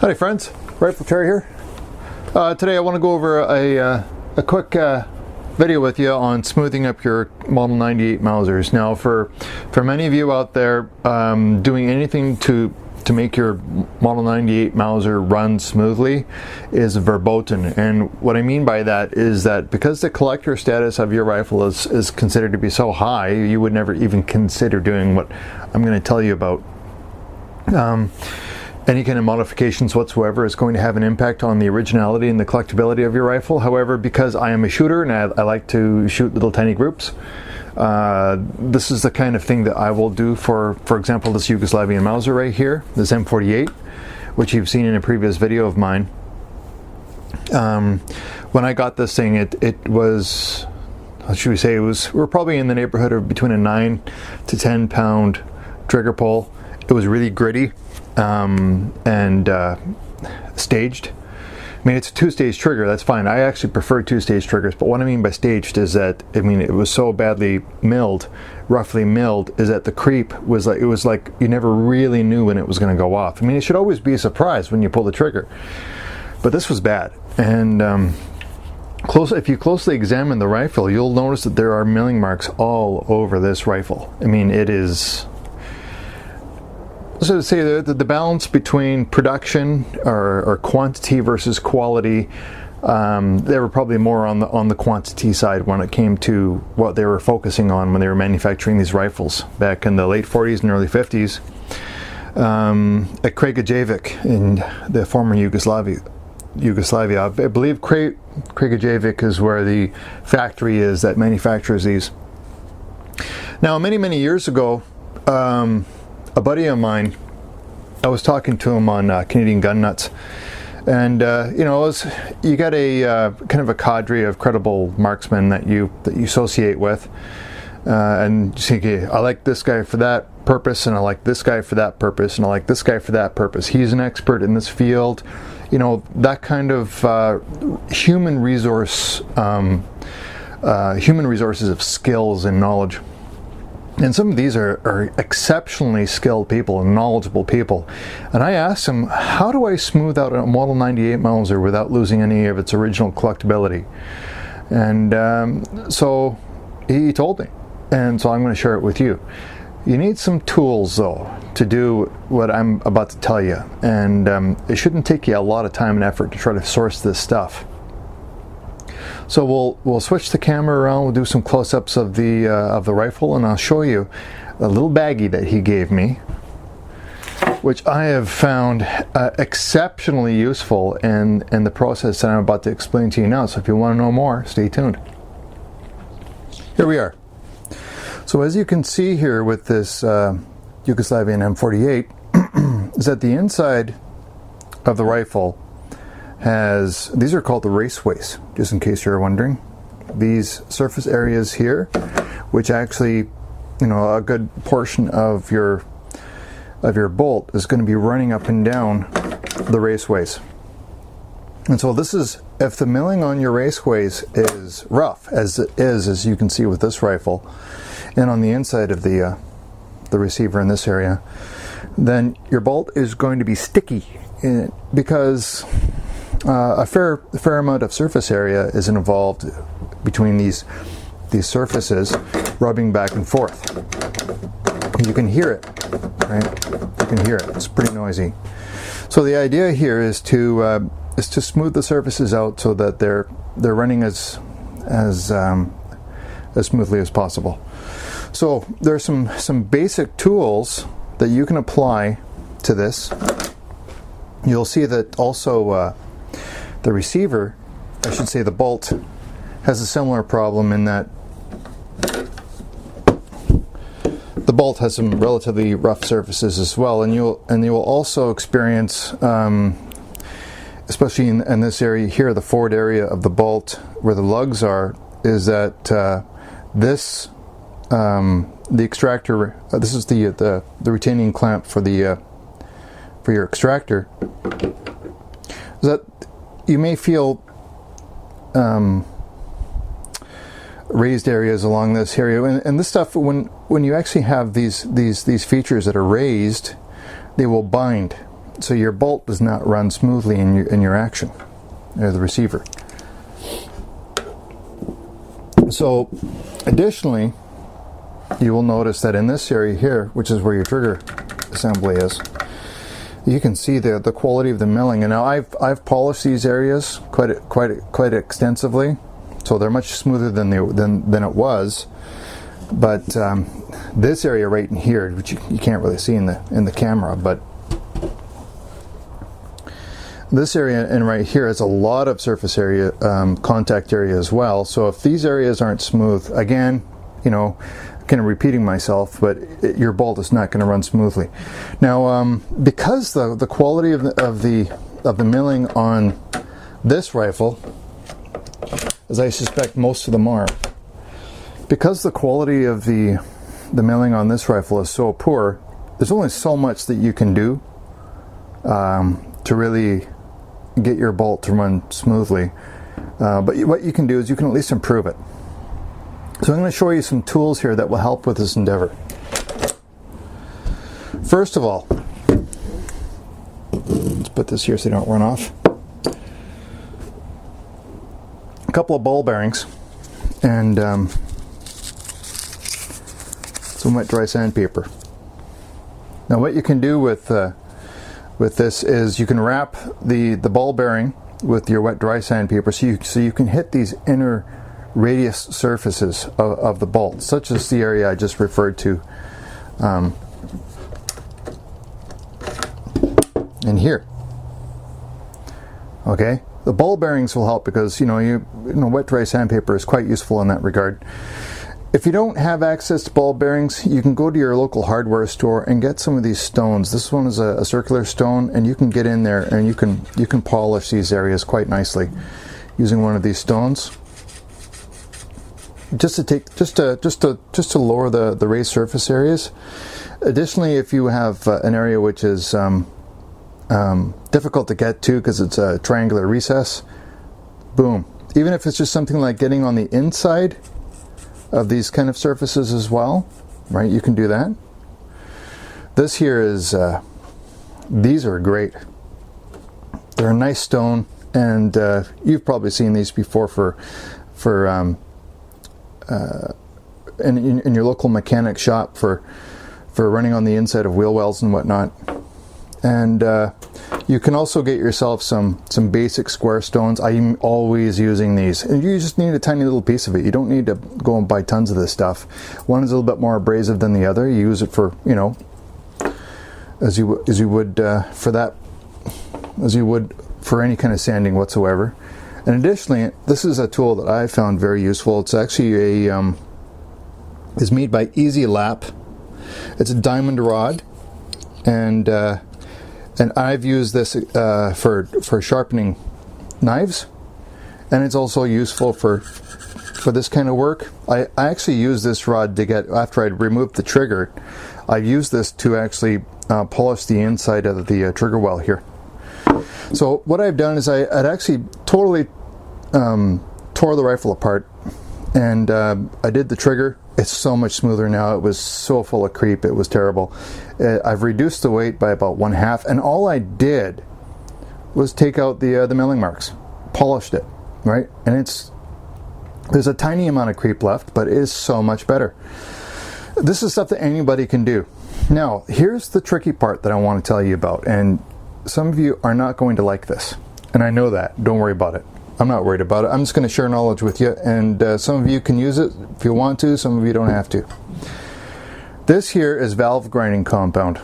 Howdy friends, Rifle Terry here. Today I want to go over a quick video with you on smoothing up your Model 98 Mausers. Now for many of you out there, doing anything to make your Model 98 Mauser run smoothly is verboten. And what I mean by that is that because the collector status of your rifle is considered to be so high, you would never even consider doing what I'm going to tell you about. Any kind of modifications whatsoever is going to have an impact on the originality and the collectability of your rifle. However, because I am a shooter and I like to shoot little tiny groups, this is the kind of thing that I will do for example, this Yugoslavian Mauser right here, this M48, which you've seen in a previous video of mine. When I got this thing, it was, how should we say, we're probably in the neighborhood of between a 9 to 10 pound trigger pull. It was really gritty. And staged. I mean, it's a two-stage trigger, that's fine. I actually prefer two-stage triggers, but what I mean by staged is that, I mean, it was so badly milled, roughly milled, is that the creep was like, it was like you never really knew when it was going to go off. I mean, it should always be a surprise when you pull the trigger, but this was bad. And if you closely examine the rifle, you'll notice that there are milling marks all over this rifle. I mean, it is... So to say the balance between production or quantity versus quality, they were probably more on the quantity side when it came to what they were focusing on when they were manufacturing these rifles back in the late 40s and early 50s at Kragujevic in the former Yugoslavia. I believe Kragujevic is where the factory is that manufactures these. Now, many years ago, a buddy of mine, I was talking to him on Canadian Gun Nuts, and you know, you got a kind of a cadre of credible marksmen that you associate with, and you think, okay, I like this guy for that purpose, and I like this guy for that purpose, and I like this guy for that purpose. He's an expert in this field, you know, that kind of human resources of skills and knowledge. And some of these are exceptionally skilled people and knowledgeable people. And I asked him, how do I smooth out a Model 98 Mauser without losing any of its original collectability? And so he told me. And so I'm going to share it with you. You need some tools, though, to do what I'm about to tell you. And it shouldn't take you a lot of time and effort to try to source this stuff. So we'll switch the camera around, we'll do some close-ups of the rifle, and I'll show you a little baggie that he gave me, which I have found exceptionally useful in the process that I'm about to explain to you now. So if you want to know more, stay tuned. Here we are. So as you can see here with this Yugoslavian M48, is that the inside of the rifle has, these are called the raceways, just in case you're wondering. These surface areas here, which actually, you know, a good portion of your bolt is going to be running up and down the raceways. And so this is, if the milling on your raceways is rough, as it is, as you can see with this rifle, and on the inside of the receiver in this area, then your bolt is going to be sticky because a fair amount of surface area is involved between these surfaces rubbing back and forth. You can hear it, right? You can hear it. It's pretty noisy. So the idea here is to smooth the surfaces out so that they're running as smoothly as possible. So there's some basic tools that you can apply to this. You'll see that also the receiver, I should say the bolt, has a similar problem in that the bolt has some relatively rough surfaces as well, and you will also experience, especially in this area here, the forward area of the bolt where the lugs are, is that the extractor, this is the retaining clamp for your extractor, is that you may feel raised areas along this area, and this stuff, when you actually have these features that are raised, they will bind, so your bolt does not run smoothly in your action, or the receiver. So additionally, you will notice that in this area here, which is where your trigger assembly is, you can see the quality of the milling. And now I've polished these areas quite extensively, so they're much smoother than it was. But this area right in here, which you can't really see in the camera, but this area and right here has a lot of surface area, contact area as well. So if these areas aren't smooth, again, you know, kind of repeating myself, but your bolt is not going to run smoothly. Now, because the quality of the milling on this rifle, as I suspect most of them are, because the quality of the milling on this rifle is so poor, there's only so much that you can do to really get your bolt to run smoothly. But what you can do is you can at least improve it. So I'm going to show you some tools here that will help with this endeavor. First of all, let's put this here so they don't run off. A couple of ball bearings and some wet dry sandpaper. Now what you can do with this is you can wrap the ball bearing with your wet dry sandpaper so you can hit these inner radius surfaces of the bolt, such as the area I just referred to in here. Okay, the ball bearings will help because you know wet dry sandpaper is quite useful in that regard. If you don't have access to ball bearings, you can go to your local hardware store and get some of these stones. This one is a circular stone, and you can get in there and you can polish these areas quite nicely using one of these stones. Just to lower the raised surface areas. Additionally, if you have an area which is difficult to get to because it's a triangular recess, boom. Even if it's just something like getting on the inside of these kind of surfaces as well, right? You can do that. This here is, these are great. They're a nice stone, and you've probably seen these before in your local mechanic shop for running on the inside of wheel wells and whatnot. And you can also get yourself some basic square stones. I'm always using these, and you just need a tiny little piece of it. You don't need to go and buy tons of this stuff. One is a little bit more abrasive than the other. You use it for, you know, as you would for any kind of sanding whatsoever. And additionally, this is a tool that I found very useful. It's actually is made by Easy Lap. It's a diamond rod, and I've used this for sharpening knives, and it's also useful for this kind of work. I actually use this rod to get, after I'd removed the trigger, I used this to actually polish the inside of the trigger well here. So what I've done is I'd actually totally tore the rifle apart, and I did the trigger. It's so much smoother now. It was so full of creep, it was terrible. I've reduced the weight by about 1/2, and all I did was take out the milling marks, polished it, right? And there's a tiny amount of creep left, but it is so much better. This is stuff that anybody can do. Now, here's the tricky part that I want to tell you about, and some of you are not going to like this, and I know that. Don't worry about it. I'm not worried about it. I'm just going to share knowledge with you, and some of you can use it if you want to, some of you don't have to. This here is valve grinding compound.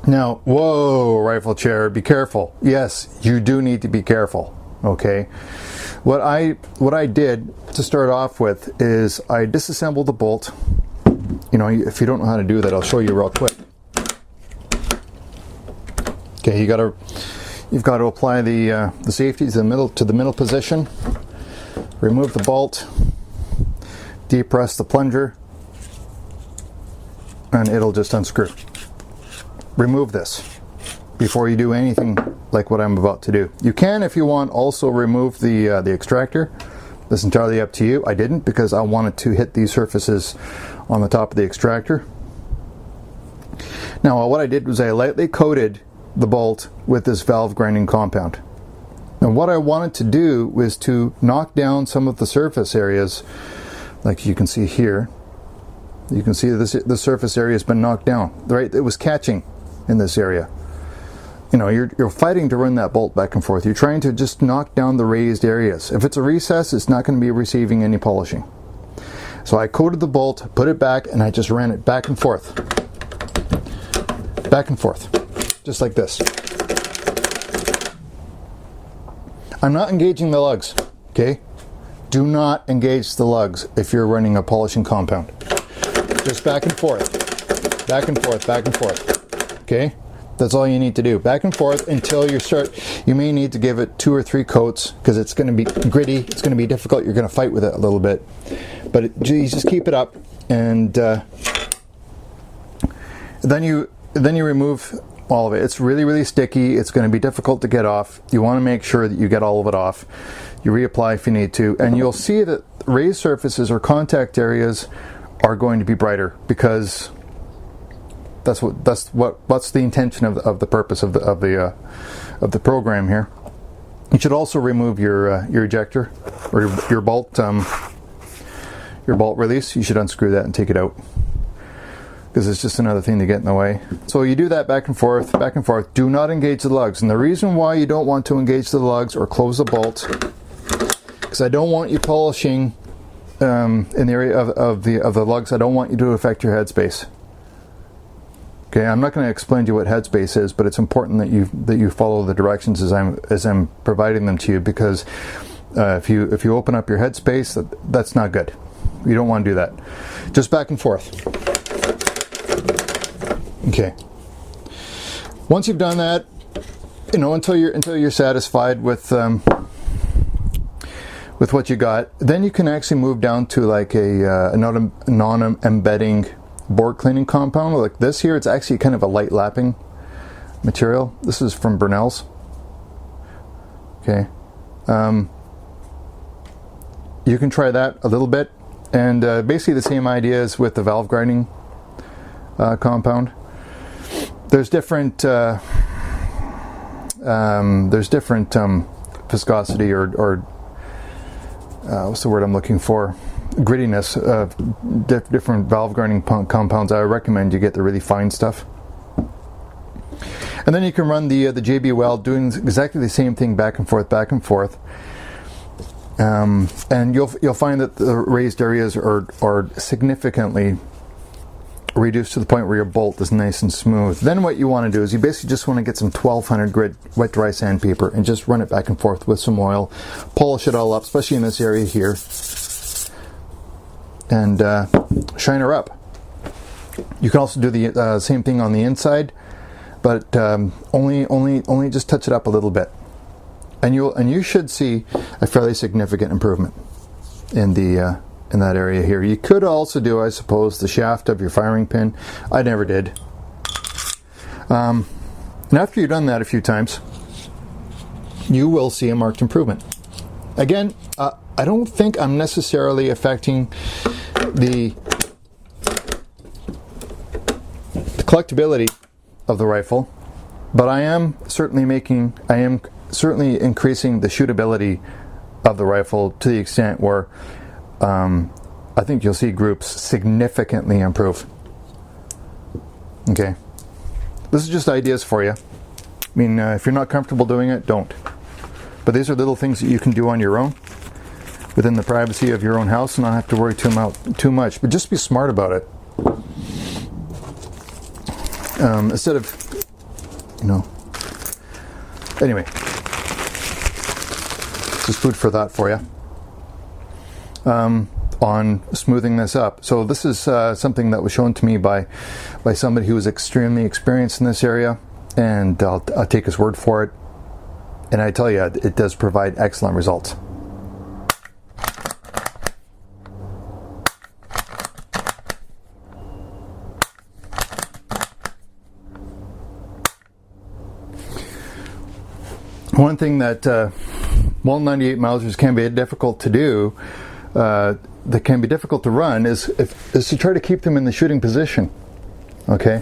Now, whoa, rifle chair, be careful. Yes, you do need to be careful, okay? What I did to start off with is I disassembled the bolt. You know, if you don't know how to do that, I'll show you real quick. Okay, you've got to apply the safety to the middle position. Remove the bolt. Depress the plunger, and it'll just unscrew. Remove this before you do anything like what I'm about to do. You can, if you want, also remove the extractor. That's entirely up to you. I didn't because I wanted to hit these surfaces on the top of the extractor. Now what I did was I lightly coated the bolt with this valve grinding compound. And what I wanted to do was to knock down some of the surface areas, like you can see here. You can see the surface area has been knocked down, right? It was catching in this area. You know, you're fighting to run that bolt back and forth. You're trying to just knock down the raised areas. If it's a recess, it's not going to be receiving any polishing. So I coated the bolt, put it back, and I just ran it back and forth. Back and forth. Just like this. I'm not engaging the lugs, okay? Do not engage the lugs if you're running a polishing compound. Just back and forth. Back and forth, back and forth. Okay? That's all you need to do. Back and forth until you may need to give it 2 or 3 coats because it's going to be gritty, it's going to be difficult, you're going to fight with it a little bit. But you just keep it up, and then you remove all of it. It's really, really sticky. It's going to be difficult to get off. You want to make sure that you get all of it off. You reapply if you need to, and you'll see that raised surfaces or contact areas are going to be brighter because that's the intention of the purpose of the program here. You should also remove your ejector or your bolt release. You should unscrew that and take it out because it's just another thing to get in the way. So you do that back and forth, back and forth. Do not engage the lugs. And the reason why you don't want to engage the lugs or close the bolt, because I don't want you polishing in the area of the lugs. I don't want you to affect your headspace. Okay, I'm not going to explain to you what headspace is, but it's important that you follow the directions as I'm providing them to you, because if you open up your headspace, that's not good. You don't want to do that. Just back and forth. Okay. Once you've done that, you know, until you're satisfied with what you got, then you can actually move down to like a non-embedding board cleaning compound. Like this here, it's actually kind of a light lapping material. This is from Brunel's. Okay. You can try that a little bit, and basically the same idea as with the valve grinding compound. There's different viscosity or what's the word I'm looking for? Grittiness of different valve grinding compounds. I recommend you get the really fine stuff. And then you can run the JB weld, doing exactly the same thing back and forth, back and forth. And you'll find that the raised areas are significantly reduced to the point where your bolt is nice and smooth. Then what you want to do is you basically just want to get some 1200 grit wet dry sandpaper and just run it back and forth with some oil, polish it all up, especially in this area here, and shine her up. You can also do the same thing on the inside, but only just touch it up a little bit, and you should see a fairly significant improvement in that area here. You could also do, I suppose, the shaft of your firing pin. I never did. And after you've done that a few times, you will see a marked improvement. Again, I don't think I'm necessarily affecting the collectability of the rifle, but I am certainly increasing the shootability of the rifle to the extent where I think you'll see groups significantly improve. Okay, this is just ideas for you. I mean, if you're not comfortable doing it, don't. But these are little things that you can do on your own, within the privacy of your own house, and not have to worry too much. But just be smart about it. Instead of, anyway, just food for thought for you. On smoothing this up. So this is something that was shown to me by somebody who was extremely experienced in this area, and I'll take his word for it. And I tell you, it does provide excellent results. One thing that 198 Mausers can be difficult to do, that can be difficult to run, is to try to keep them in the shooting position. Okay,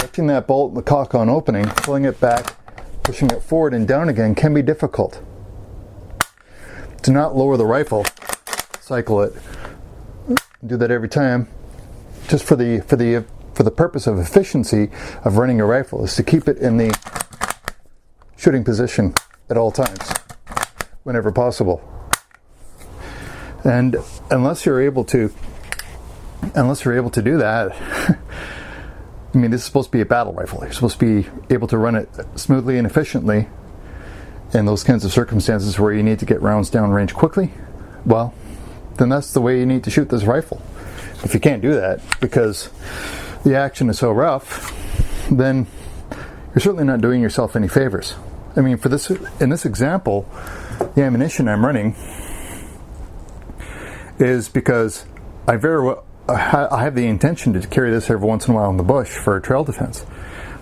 lifting that bolt, the cock on opening, pulling it back, pushing it forward and down again can be difficult. Do not lower the rifle, cycle it, do that every time, just for the purpose of efficiency of running a rifle, is to keep it in the shooting position at all times, whenever possible. And unless you're able to do that, I mean, this is supposed to be a battle rifle. You're supposed to be able to run it smoothly and efficiently in those kinds of circumstances where you need to get rounds down range quickly. Well, then that's the way you need to shoot this rifle. If you can't do that because the action is so rough, then you're certainly not doing yourself any favors. I mean, in this example, the ammunition I'm running is because I have the intention to carry this every once in a while in the bush for trail defense.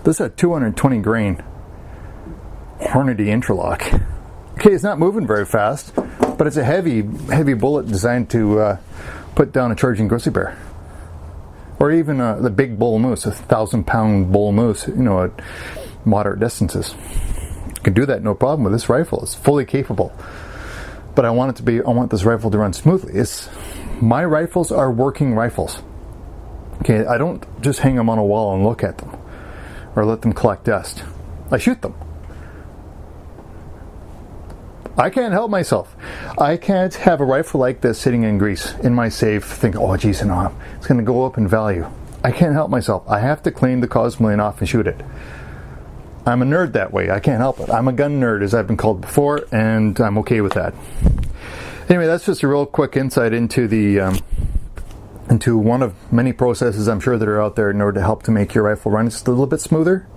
This is a 220 grain Hornady interlock. Okay, it's not moving very fast, but it's a heavy bullet designed to put down a charging grizzly bear, or even the big bull moose, 1,000-pound bull moose, at moderate distances. You can do that no problem with this rifle. It's fully capable. But I want this rifle to run smoothly. My rifles are working rifles. Okay, I don't just hang them on a wall and look at them or let them collect dust. I shoot them. I can't help myself. I can't have a rifle like this sitting in grease in my safe thinking, oh geez, it's going to go up in value. I can't help myself. I have to clean the cosmoline off and shoot it. I'm a nerd that way. I can't help it. I'm a gun nerd, as I've been called before, and I'm okay with that. Anyway, that's just a real quick insight into into one of many processes I'm sure that are out there in order to help to make your rifle run just a little bit smoother.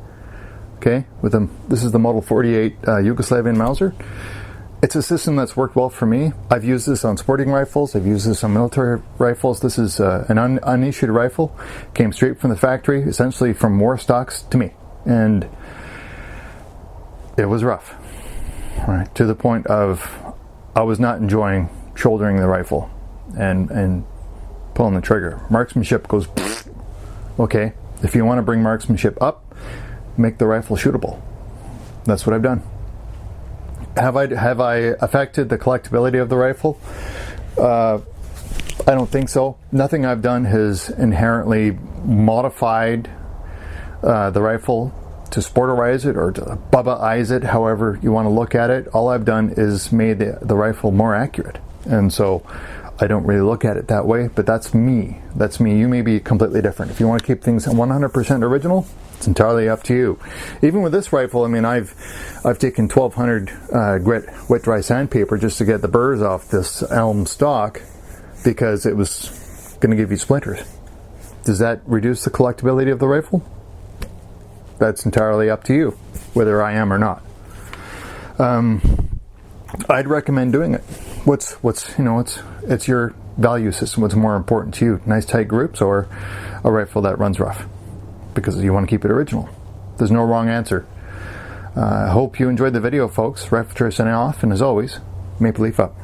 Okay, this is the Model 48 Yugoslavian Mauser. It's a system that's worked well for me. I've used this on sporting rifles. I've used this on military rifles. This is an unissued rifle. Came straight from the factory, essentially from war stocks to me. And it was rough, right? To the point of I was not enjoying shouldering the rifle and pulling the trigger. Marksmanship goes, okay, if you want to bring marksmanship up, make the rifle shootable. That's what I've done. Have I affected the collectability of the rifle? I don't think so. Nothing I've done has inherently modified the rifle to sporterize it or to Bubba-ize it, however you want to look at it. All I've done is made the rifle more accurate. And so I don't really look at it that way, but that's me. That's me. You may be completely different. If you want to keep things 100% original, it's entirely up to you. Even with this rifle, I mean, I've taken 1,200 grit wet dry sandpaper just to get the burrs off this elm stock because it was going to give you splinters. Does that reduce the collectability of the rifle? That's entirely up to you, whether I am or not. I'd recommend doing it. It's your value system. What's more important to you? Nice tight groups or a rifle that runs rough? Because you want to keep it original. There's no wrong answer. I hope you enjoyed the video, folks. Rifle Tour signing off, and as always, Maple Leaf up.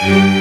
you.